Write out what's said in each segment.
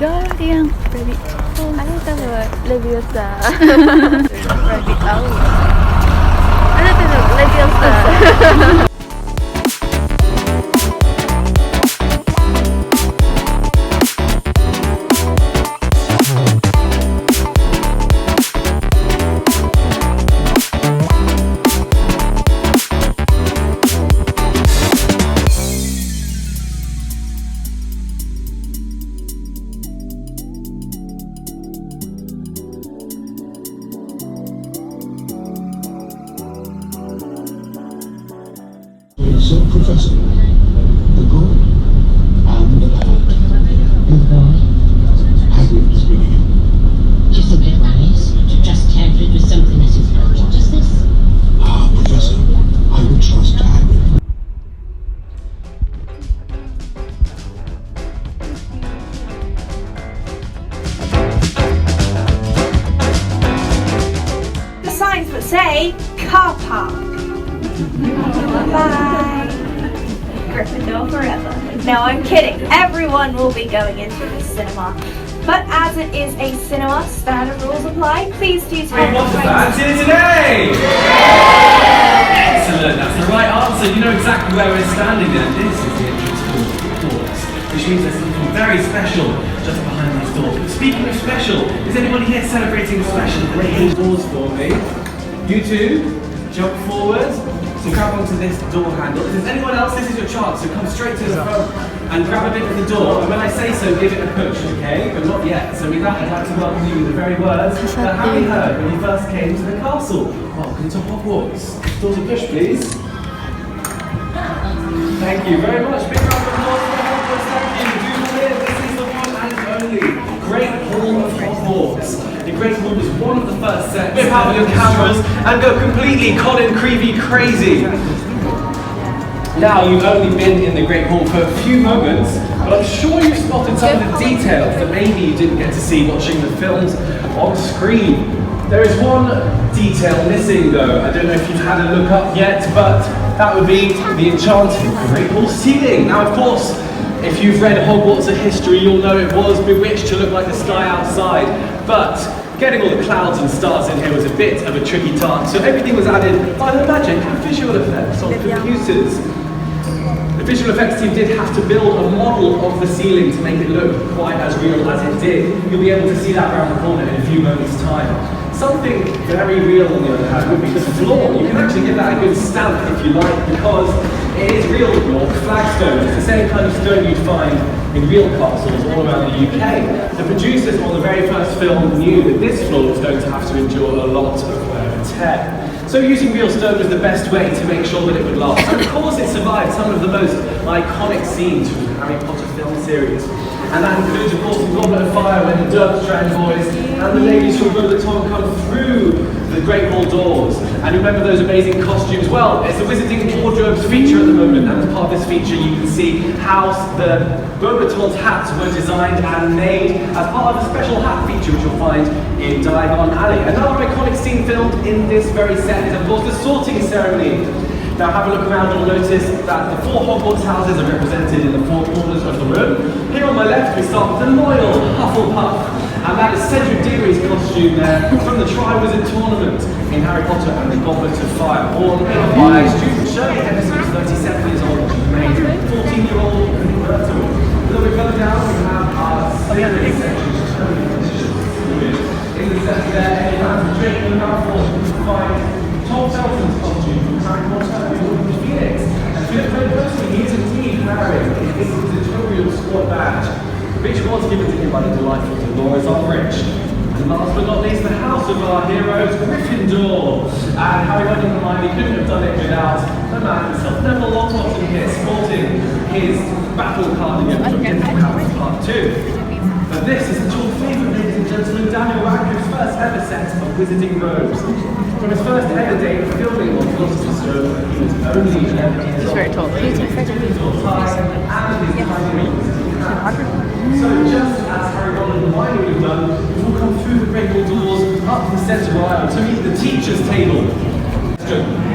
Guardian Rabbit. Ano ito ba? Leviosa. Rabbit owl. Ano ito ba? Leviosa. So, Professor, the good and the bad. Hagrid's bringing in. Just a bit wise to trust Hagrid with something as important as this. Ah, Professor, I would trust Hagrid. The signs that say car park. Bye. Gryffindor forever. No, I'm kidding. Everyone will be going into the cinema. But as it is a cinema, standard rules apply. Please do tell me. What's the fans here today? Excellent, that's the right answer. You know exactly where we're standing then. This is the entrance to doors, which means there's something very special just behind these doors. But speaking of special, is anybody here celebrating special? Great doors for me. You two, jump forward. So grab onto this door handle. If there's anyone else, this is your chance. So come straight to the front and grab a bit of the door. And when I say so, give it a push, okay? But not yet. So with that, I'd like to welcome you with the very words that Harry heard when he first came to the castle. Welcome to Hogwarts. Doors a push, please. Thank you very much. Big round of applause for Hogwarts. Thank you. Do believe this is the one and only Great Hall of Hogwarts. The Great Hall was one of the first sets. Whip out your cameras and go completely Colin Creevy crazy. Now, you've only been in the Great Hall for a few moments, but I'm sure you've spotted some of the details that maybe you didn't get to see watching the films on screen. There is one detail missing though. I don't know if you've had a look up yet, but that would be the enchanted Great Hall ceiling. Now, of course, if you've read Hogwarts of history, you'll know it was bewitched to look like the sky outside, but getting all the clouds and stars in here was a bit of a tricky task, so everything was added by the magic of visual effects on computers. The visual effects team did have to build a model of the ceiling to make it look quite as real as it did. You'll be able to see that around the corner in a few moments' time. Something very real, on the other hand, would be the floor. You can actually give that a good stamp if you like, because it is real flagstone. It's the same kind of stone you'd find in real castles all around the UK. The producers on the very first film knew that this floor was going to have to endure a lot of wear and tear. So using real stone was the best way to make sure that it would last. And of course it survived some of the most iconic scenes from the Harry Potter film series. And that includes, of course, the Goblet of Fire when the Durmstrang boys and the ladies from Beauxbatons come through the Great Hall doors. And remember those amazing costumes? Well, it's the Wizarding Wardrobes feature at the moment, and as part of this feature you can see how the Beauxbatons hats were designed and made as part of a special hat feature which you'll find in Diagon Alley. Another iconic scene filmed in this very set is, of course, the sorting ceremony. Now have a look around, you'll notice that the 4 Hogwarts houses are represented in the 4 corners of the room. Here on my left we start with the loyal Hufflepuff, and that is Cedric Diggory's costume there from the Triwizard Tournament in Harry Potter and the Goblet of Fire, worn by student Shirley Henderson, who's 37 years old, and made 14-year-old Roberto. A little bit further down we have our sailing section. In the centre there, any fans of Drake and Malfoy, you can find Tom Felton's costume from Harry Potter and the Order of Phoenix. And if you look very closely, he is indeed wearing his tutorial squad badge, which was given to him by the delightful Dolores Umbridge. And last but not least, the house of our heroes, Gryffindor. And Harry Potter and Hermione couldn't have done it without the man himself, Neville Longbottom here, sporting his battle cardigan from Different Powers Part 2. But this is your favourite, ladies and gentlemen, Daniel Radcliffe's first ever set of wizarding robes. From his first ever day of filming on Philosopher's Stone, he was only 11 years old. He's very tall. He's afraid of me. So just as Harry, Ron and Hermione would have done, we've all come through the Great Hall doors, up the centre aisle to meet the teacher's table.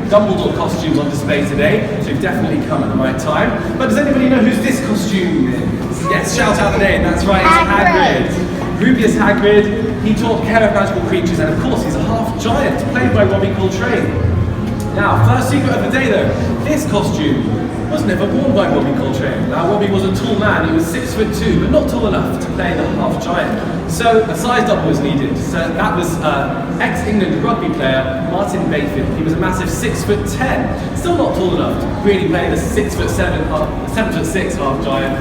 Dumbledore costumes on display today, so you've definitely come at the right time. But does anybody know whose this costume is? Yes, shout out the name, that's right, it's Hagrid. Rubius Hagrid, he taught care of magical creatures, and of course he's a half giant, played by Robbie Coltrane. Now, first secret of the day though, this costume was never worn by Robbie Coltrane. Now, Robbie was a tall man, he was 6'2", but not tall enough to play the half giant. So a size double was needed. So that was ex-England rugby player Martin Bayfield. He was a massive 6'10", still not tall enough to really play the 7'6" half giant.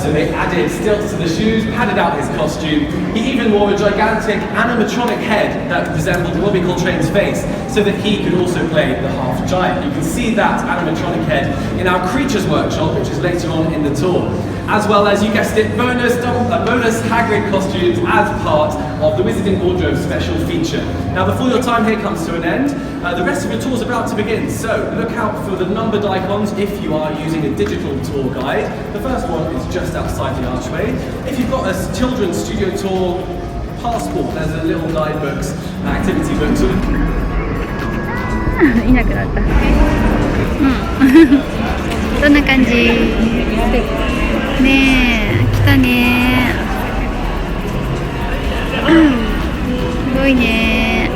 So they added stilts to the shoes, padded out his costume. He even wore a gigantic animatronic head that resembled Robbie Coltrane's face, so that he could also play the half giant. You can see that animatronic head in our Creatures Workshop, which is later on in the tour. As well as, you guessed it, bonus Hagrid costumes as part of the Wizarding Wardrobe special feature. Now, before your time here comes to an end, the rest of your tour is about to begin, so look out for the numbered icons if you are using a digital tour guide. The first one is just outside the archway. If you've got a children's studio tour passport, there's a little guidebooks, activity books. いなくなった。どんな感じ？ねえ、来たね。すごいね。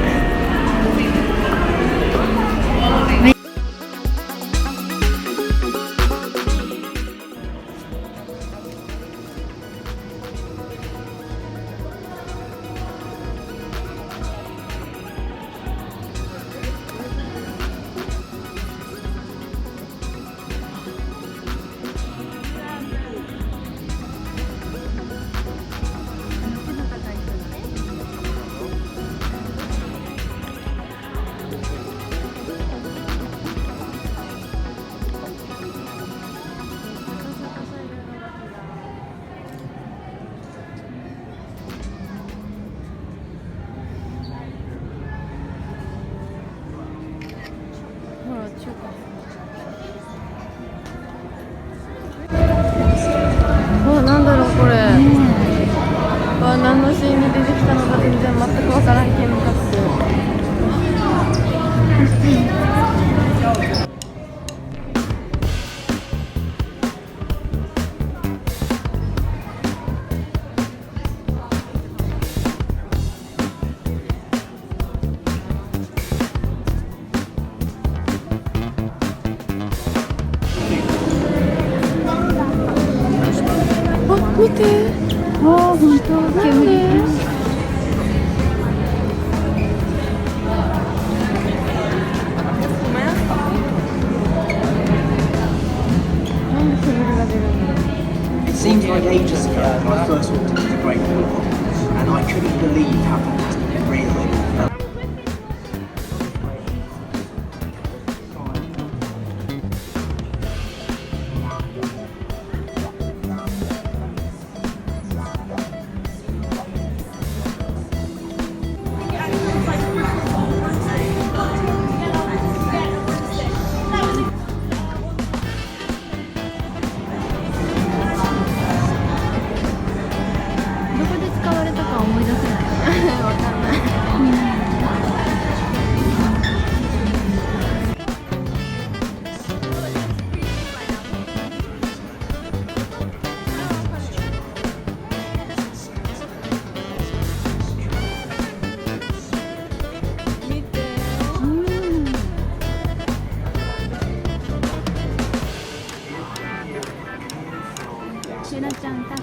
なんだろうこれ、何のシーンに出てきたのか全然全くわからんけんかって。見て、わあ、本当だね。It seems like ages ago when I first walked into the Great Hall, and I couldn't believe how fantastic it really felt.シュラちゃん立って。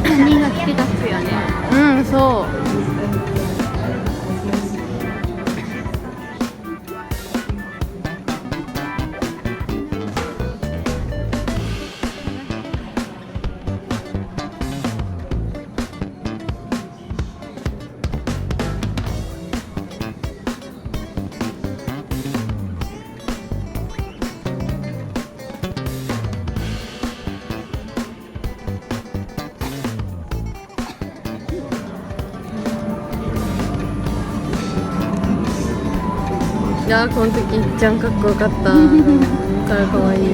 3人が着てた服やね。うん、そう。いやー、この時いっちゃんかっこよかった。からかわいい。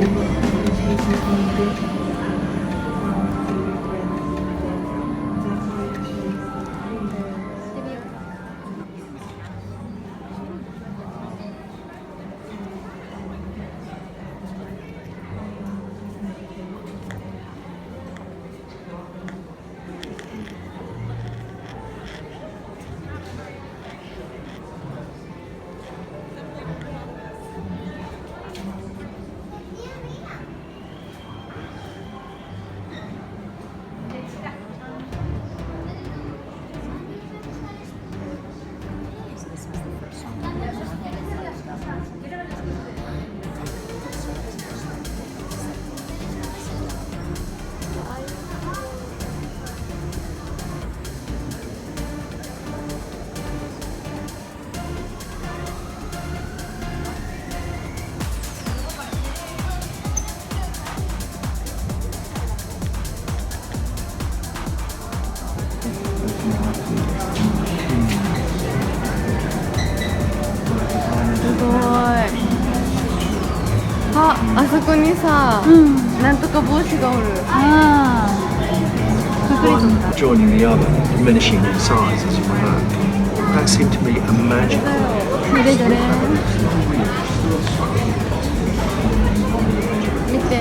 すごい。あそこにさ、なんとか帽子がおる。Joining the other, diminishing in size as you work. That seemed to me a magical. どれどれ見て、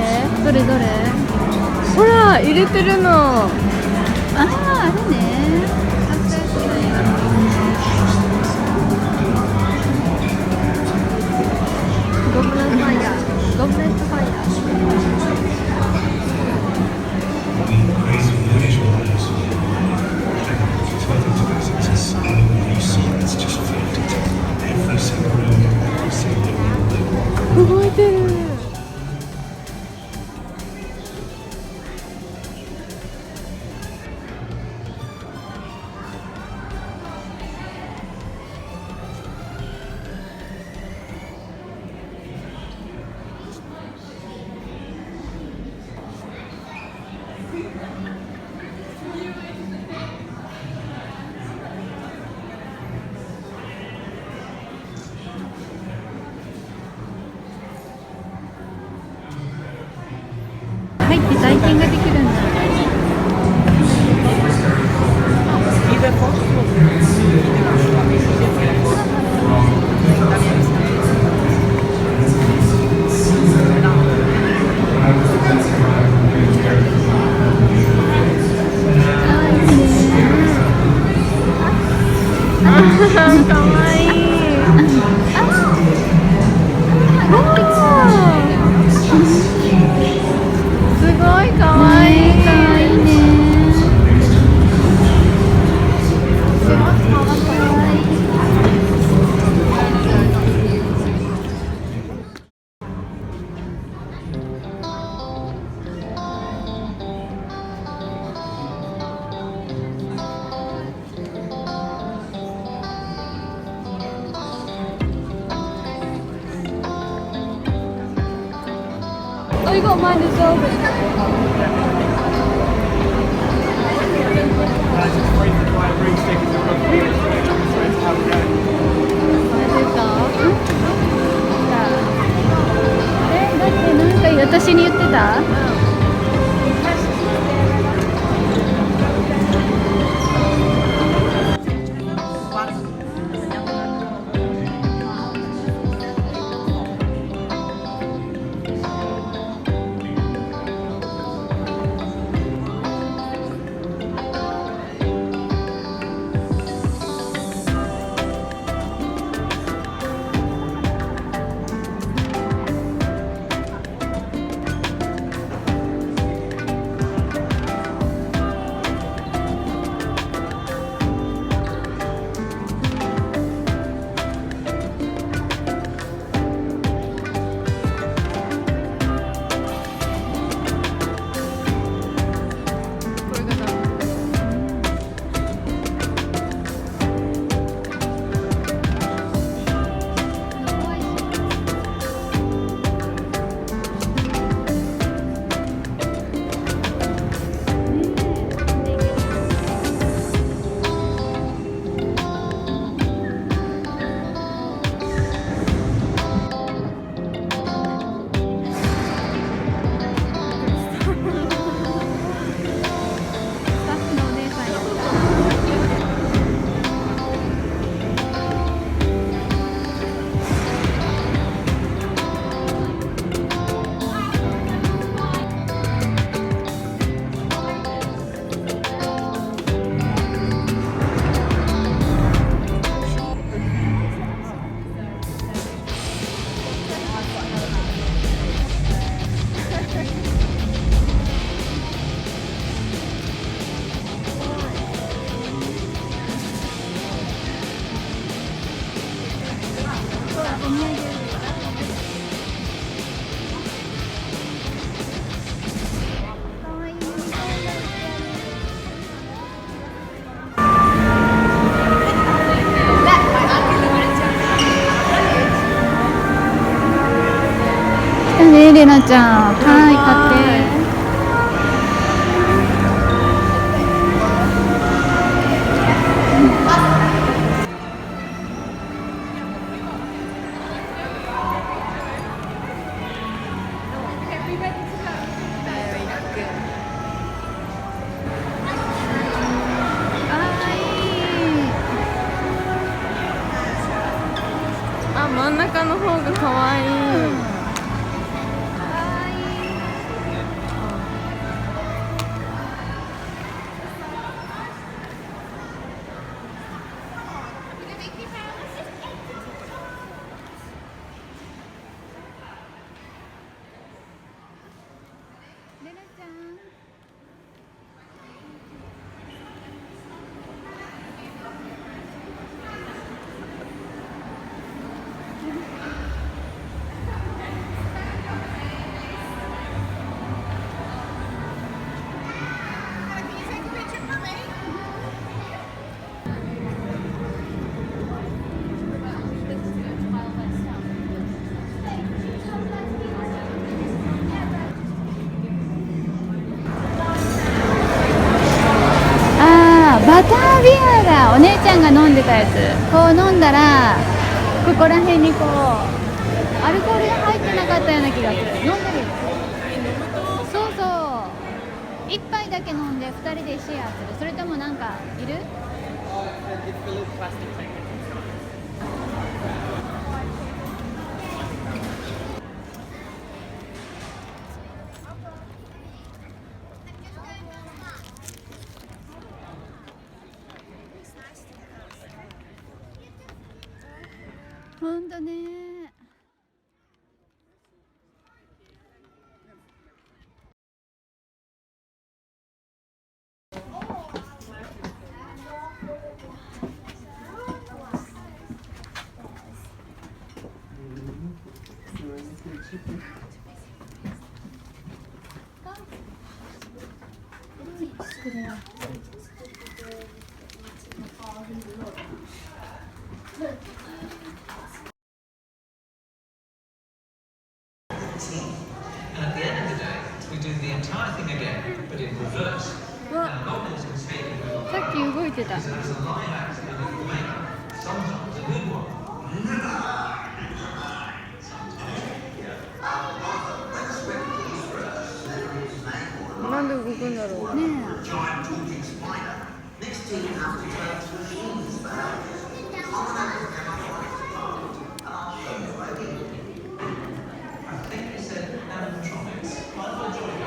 どれどれほら、入れてるの。あれね。ゴブレットファイヤー。ゴブレットファイヤー。動いてる。入って体験ができるんだ。かわいい。すごいかわいい。かわいいね。Oh, you got mine as well. What 私に言ってた？ね、れなちゃん。はい、買って。中の方が可愛い。バタービアだ。お姉ちゃんが飲んでたやつ。こう飲んだらここら辺にこうアルコールが入ってなかったような気がする。飲んでる。そうそう。1杯だけ飲んで2人でシェアする。それともなんかいる？ほんとね。And at the end of the day, we do the entire thing again, but in reverse. Now, novels can speak in real さっき動いてた。 As a live act in the makeup, sometimes a good one. なんで動くんだろう。ね Giant talking spider. Next team have to turn to machines for help. Commoners cannot find support. And I'll show you where we live. I think they said animatronics. Mind if I join you?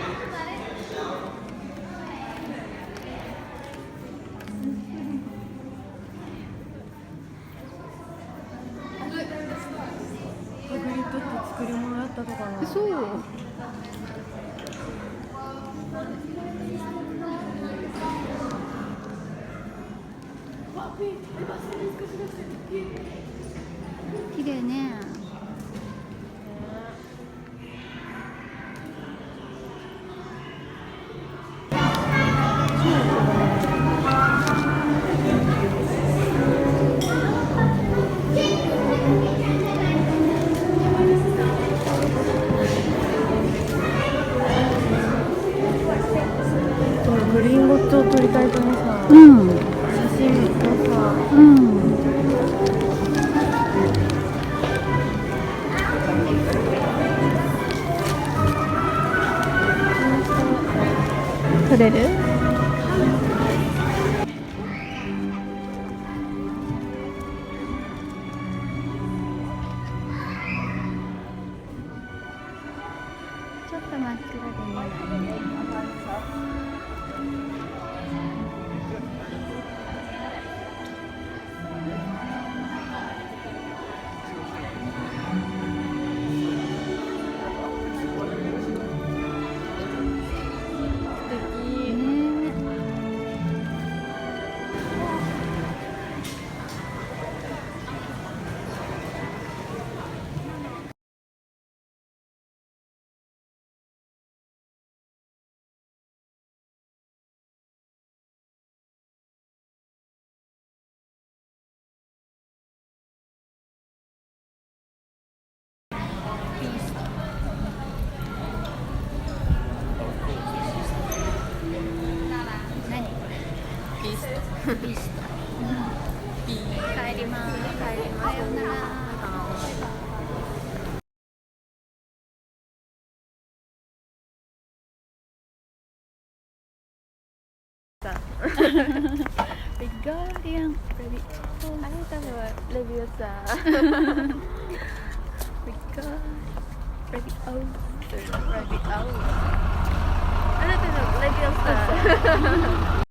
ハグリッドって作り物やったのかな。え、そう。綺麗ね。グリーンゴッツを撮りたいとにさ、うん。写真のさ、うん。撮れる？ちょっと真っ暗で見えないね。帰ります。帰ります。さようなら。ビッグガーディアン。あれ多分レビューさ。god. Ready out. Ready out. Ano to? Leviosa.